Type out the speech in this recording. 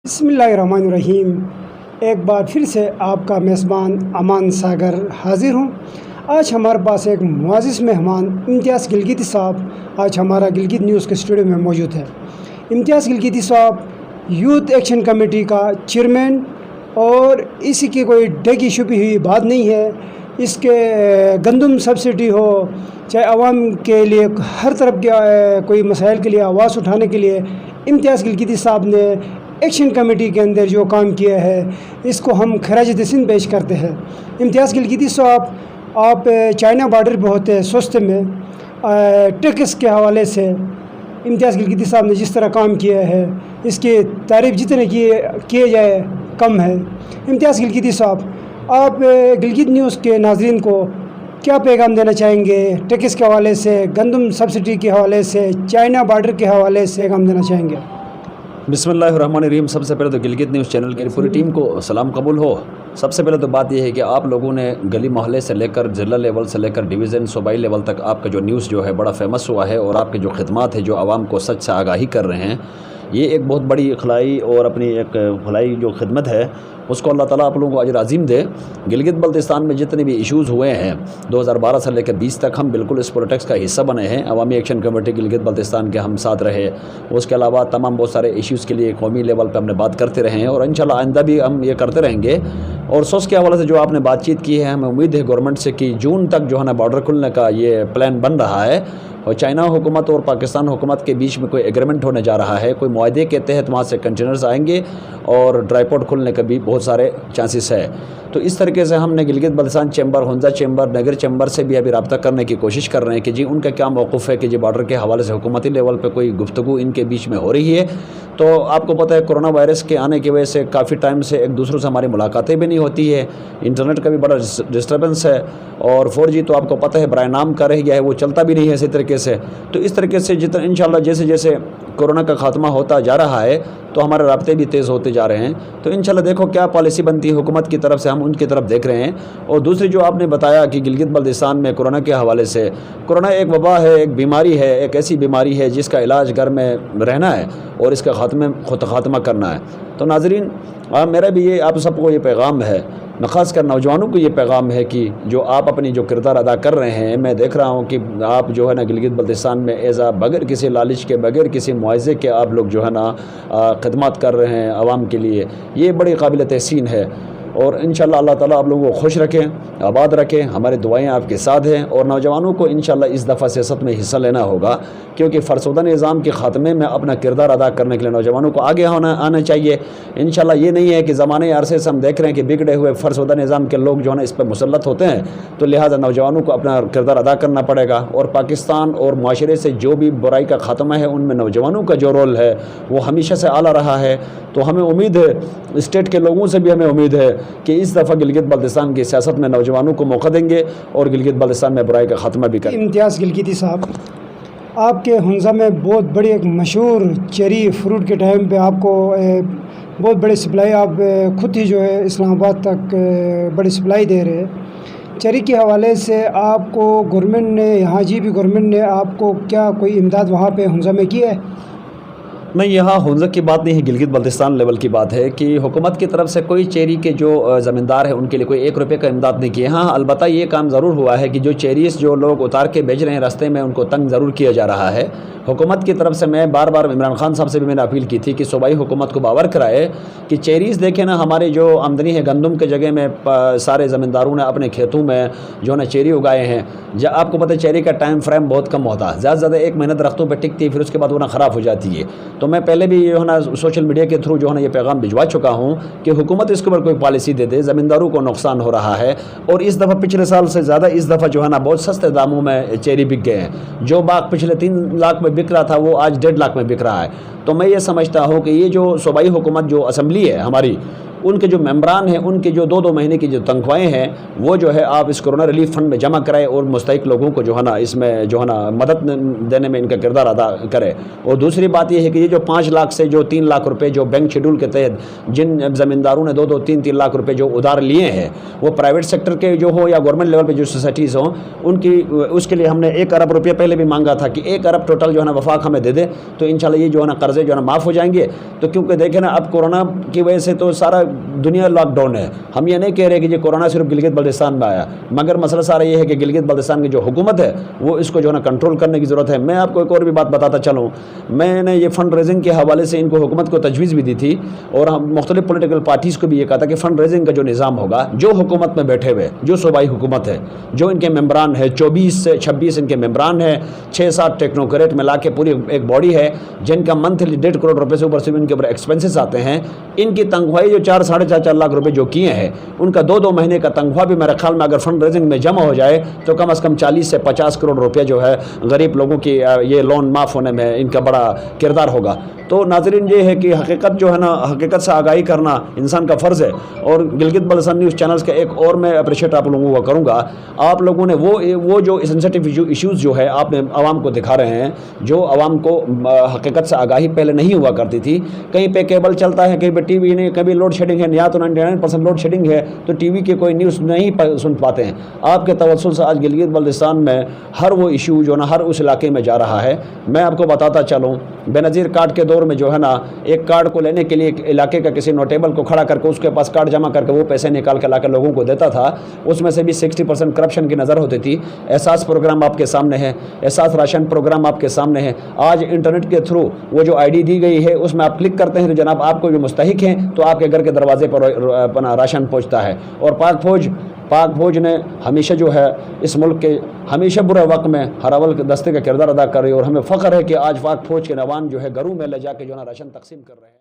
बिस्मिल्लाहिर्रहमानिर्रहीम। एक बार फिर से आपका मेज़बान अमान सागर हाज़िर हूँ। आज हमारे पास एक मुआज़िज़ मेहमान इम्तियाज़ गिलगिती साहब आज हमारा गिलगित न्यूज़ के स्टूडियो में मौजूद है। इम्तियाज़ गिलगिती साहब यूथ एक्शन कमेटी का चेयरमैन और इसी की कोई ढकी छुपी हुई बात नहीं है। इसके गंदम सब्सिडी हो चाहे आवाम के लिए हर तरफ के कोई मसाइल के लिए आवाज़ उठाने के लिए इम्तियाज़ गिलगिती साहब ने एक्शन कमेटी के अंदर जो काम किया है इसको हम खराज तहसीन पेश करते हैं। इम्तियाज़ गिलगिती साहब, आप चाइना बॉर्डर पे होते हैं सस्त में टैक्स के हवाले से इम्तियाज़ गिलगिती साहब ने जिस तरह काम किया है इसकी तारीफ़ जितने किए जाए कम है। इम्तियाज़ गिलगिती साहब, आप गिलगित न्यूज़ के नाज़रीन को क्या पैगाम देना चाहेंगे? टैक्स के हवाले से, गंदम सब्सिडी के हवाले से, चाइना बॉर्डर के हवाले से पैगाम देना चाहेंगे? बिस्मिल्लाहिर्रहमानिर्रहीम। सबसे पहले तो गिलगित न्यूज़ चैनल की पूरी टीम को सलाम कबूल हो। सबसे पहले तो बात यह है कि आप लोगों ने गली मोहल्ले से लेकर ज़िला लेवल से लेकर डिवीज़न सूबाई लेवल तक आपका जो न्यूज़ जो है बड़ा फेमस हुआ है और आपके जो खिदमात है जो आवाम को सच से आगाही कर रहे हैं, ये एक बहुत बड़ी खलाई और अपनी एक भलाई जो खिदमत है उसको अल्लाह ताला आप लोगों को अजर अज़ीम दे। गिलगित बल्तिस्तान में जितने भी इश्यूज़ हुए हैं 2012 से लेकर 20 तक हम बिल्कुल इस प्रोटेक्स का हिस्सा बने हैं। अवामी एक्शन कमेटी गिलगित बल्तिस्तान के हम साथ रहे। उसके अलावा तमाम बहुत सारे इश्यूज़ के लिए कौमी लेवल पर हमने बात करते रहे हैं और इंशाल्लाह आइंदा भी हम ये करते रहेंगे। और सोच के हवाले से जो आपने बातचीत की है, हमें उम्मीद है गवर्नमेंट से कि जून तक जो है ना बॉर्डर खुलने का ये प्लान बन रहा है और चाइना हुकूमत और पाकिस्तान हुकूमत के बीच में कोई एग्रीमेंट होने जा रहा है। कोई मुआहदे के तहत वहाँ से कंटेनर्स आएंगे और ड्राईपोर्ट खुलने के भी बहुत सारे चांसेस है। तो इस तरीके से हमने गिलगित बल्तिस्तान चैम्बर, हुंजा चैम्बर, नगर चैम्बर से भी अभी रब्ता करने की कोशिश कर रहे हैं कि जी उनका क्या मौक़िफ़ है कि जी बॉर्डर के हवाले से हुकूमती लेवल पे कोई गुफ्तगू इनके बीच में हो रही है। तो आपको पता है कोरोना वायरस के आने की वजह से काफ़ी टाइम से एक दूसरों से हमारी मुलाकातें भी नहीं होती है। इंटरनेट का भी बड़ा डिस्टर्बेंस है और 4G तो आपको पता है बराए नाम का रह गया है, वो चलता भी नहीं है इसी तरीके से। तो इस तरीके से जितना इंशाल्लाह जैसे जैसे कोरोना का ख़ात्मा होता जा रहा है तो हमारे राब्ते भी तेज़ होते जा रहे हैं। तो इंशाल्लाह देखो क्या पॉलिसी बनती है हुकूमत की तरफ से, हम उनकी तरफ देख रहे हैं। और दूसरी जो आपने बताया कि गिलगित बल्तिस्तान में कोरोना के हवाले से, कोरोना एक वबा है, एक बीमारी है, एक ऐसी बीमारी है जिसका इलाज घर में रहना है और इसका ख़ात्मा करना है। तो नाज़रीन, मेरा भी ये आप सबको ये पैगाम है, ख़ास कर नौजवानों को ये पैगाम है कि जो आप अपनी जो किरदार अदा कर रहे हैं, मैं देख रहा हूँ कि आप जो है ना गिलगित बल्तिस्तान में एज़ा बगैर किसी लालच के, बगैर किसी मुआवजे के आप लोग जो है ना खिदमत कर रहे हैं आवाम के लिए, ये बड़ी काबिल तहसीन है। और इंशाल्लाह अल्लाह ताला आप लोगों को खुश रखें, आबाद रखें, हमारी दुआएं आपके साथ हैं। और नौजवानों को इंशाल्लाह इस दफ़ा सियासत में हिस्सा लेना होगा क्योंकि फ़रसुदा निज़ाम के ख़ात्मे में अपना किरदार अदा करने के लिए नौजवानों को आगे आना चाहिए। इंशाल्लाह ये नहीं है कि ज़माने अरसे से हम देख रहे हैं कि बिगड़े हुए फ़रसुदा निज़ाम के लोग जो है ना इस पर मुसल्लत होते हैं, तो लिहाजा नौजवानों को अपना किरदार अदा करना पड़ेगा। और पाकिस्तान और माशरे से जो भी बुराई का ख़ात्मा है उनमें नौजवानों का जो रोल है वो हमेशा से आला रहा है। तो हमें उम्मीद है, स्टेट के लोगों से भी हमें उम्मीद है कि इस दफ़ा गिलगित बल्तिस्तान की सियासत में नौजवानों को मौका देंगे और गिलगित बल्तिस्तान में बुराई का ख़ात्मा भी करेंगे। इम्तियाज़ गिलगिती साहब, आपके हुंजा में बहुत बड़ी एक मशहूर चेरी फ्रूट के टाइम पे आपको बहुत बड़ी सप्लाई, आप खुद ही जो है इस्लामाबाद तक बड़ी सप्लाई दे रहे हैं। चेरी के हवाले से आपको गवर्नमेंट ने, यहाँ जी भी गवर्नमेंट ने आपको क्या कोई इमदाद वहाँ पे हुंजा में की है? नहीं, यहाँ हुंजा की बात नहीं है, गिलगित बल्तिस्तान लेवल की बात है कि हुकूमत की तरफ से कोई चेरी के जो ज़मींदार है उनके लिए कोई 1 रुपये का इमदाद नहीं किया। हाँ, अलबत्ता ये काम ज़रूर हुआ है कि जो चेरीज़ जो लोग उतार के बेच रहे हैं रास्ते में उनको तंग ज़रूर किया जा रहा है। हुकूमत की तरफ से मैं बार बार इमरान खान साहब से भी मैंने अपील की थी कि सूबाई हुकूमत को बावर कराए कि चेरीज़ देखें ना, हमारे जो आमदनी है गंदम के जगह में सारे ज़मींदारों ने अपने खेतों में जो है ना चेरी उगाए हैं। जब आपको पता है चेरी का टाइम फ्रेम बहुत कम होता है, ज़्यादा से ज़्यादा 1 महीना दरख्तों पर टिकती है, फिर उसके बाद वो ना ख़राब हो जाती है। तो मैं पहले भी जो है ना सोशल मीडिया के थ्रू जो है ना ये पैगाम भिजवा चुका हूँ कि हुकूमत इसके ऊपर कोई पॉलिसी दे दे, ज़मींदारों को नुकसान हो रहा है। और इस दफ़ा पिछले साल से ज़्यादा इस दफ़ा जो है ना बहुत सस्ते दामों में चेरी बिक गए हैं। जो बाग पिछले 3 लाख में बिक रहा था वो आज 1.5 लाख में बिक रहा है। तो मैं ये समझता हूँ कि ये जो सूबाई हुकूमत जो असम्बली है हमारी, ان کے جو ممبران ہیں ان کی جو 2 مہینے کی جو تنخواہیں ہیں وہ جو ہے آپ اس کورونا ریلیف فنڈ میں جمع کرائے اور مستحق لوگوں کو جو ہے نا اس میں جو ہے نا مدد دینے میں ان کا کردار ادا کرے. اور دوسری بات یہ ہے کہ یہ جو 5 لاکھ سے جو 3 لاکھ روپے جو بینک شیڈول کے تحت جن زمینداروں نے 2 3 لاکھ روپے جو ادھار لیے ہیں وہ پرائیویٹ سیکٹر کے جو ہو یا گورنمنٹ لیول پہ جو سوسائٹیز ہوں ان کی اس کے لیے ہم نے 1 ارب روپے پہلے بھی مانگا تھا کہ 1 ارب ٹوٹل جو ہے نا وفاق ہمیں دے دے تو انشاءاللہ یہ جو ہے نا قرضے جو ہے نا معاف ہو جائیں گے. تو کیونکہ دیکھیں نا اب کورونا کی وجہ سے تو سارا دنیا لاک ڈاؤن ہے. ہم یہ نہیں کہہ رہے کہ یہ کورونا صرف گلگت بلتستان میں آیا, مگر مسئلہ سارا یہ ہے کہ گلگت بلتستان کی جو حکومت ہے وہ اس کو جو ہے نا کنٹرول کرنے کی ضرورت ہے. میں آپ کو ایک اور بھی بات بتاتا چلوں, میں نے یہ فنڈ ریزنگ کے حوالے سے ان کو حکومت کو تجویز بھی دی تھی اور ہم مختلف پولیٹیکل پارٹیز کو بھی یہ کہا تھا کہ فنڈ ریزنگ کا جو نظام ہوگا, جو حکومت میں بیٹھے ہوئے جو صوبائی حکومت ہے, جو ان کے ممبران ہے 24 سے 26 ان کے ممبران ہیں, 6-7 ٹیکنوکریٹ ملا کے پوری ایک باڈی ہے جن کا منتھلی 1.5 کروڑ روپے سے اوپر سے ان کے اوپر ایکسپینسز آتے ہیں. ان کی تنخواہی جو 4-4.5 لاکھ روپے جو کیے ہیں ان کا 2 مہینے کا تنخواہ بھی میرے خیال میں اگر فنڈ ریزنگ میں جمع ہو جائے تو کم از کم 40 سے 50 کروڑ روپے جو ہے غریب لوگوں کی یہ لون معاف ہونے میں ان کا بڑا کردار ہوگا. تو ناظرین یہ ہے کہ حقیقت جو ہے نا, حقیقت سے آگاہی کرنا انسان کا فرض ہے. اور گلگت بلتستان نیوز چینلز کا ایک اور میں اپریشیٹ آپ لوگوں کو کروں گا, آپ لوگوں نے وہ جو سینسٹیو ایشوز جو ہے آپ نے عوام کو دکھا رہے ہیں, جو عوام کو حقیقت سے آگاہی پہلے نہیں ہوا کرتی تھی. کہیں پہ کیبل چلتا ہے, کہیں پہ ٹی وی نہیں, کبھی لوڈ شیڈنگ ہے, یا تو 99% لوڈ شیڈنگ ہے تو ٹی وی کے کوئی نیوز نہیں سن پاتے ہیں. آپ کے توسل سے آج گلگت بلتستان میں ہر وہ ایشو جو نا ہر اس علاقے میں جا رہا ہے. میں آپ کو بتاتا چلوں, بے نظیر کارڈ کے دور میں جو ہے نا ایک کارڈ کو لینے کے لیے ایک علاقے کا کسی نوٹیبل کو کھڑا کر کے اس کے پاس کارڈ جمع کر کے وہ پیسے نکال کے لا کے لوگوں کو دیتا تھا. اس میں سے بھی 60% کرپشن کی نظر ہوتی تھی. احساس پروگرام آپ کے سامنے ہے, احساس راشن پروگرام آپ کے سامنے ہے. آج انٹرنیٹ کے تھرو وہ جو آئی ڈی دی گئی ہے اس میں آپ کلک کرتے ہیں تو جناب آپ کو جو مستحق ہیں تو آپ کے گھر کے دروازے پر اپنا راشن پہنچتا ہے. اور پاک فوج نے ہمیشہ جو ہے اس ملک کے ہمیشہ برے وقت میں ہر اول دستے کا کردار ادا کر رہی ہے. اور ہمیں فخر ہے کہ آج پاک فوج کے جوان جو ہے گھروں میں لے جا کے جو ہے نا راشن تقسیم کر رہے ہیں.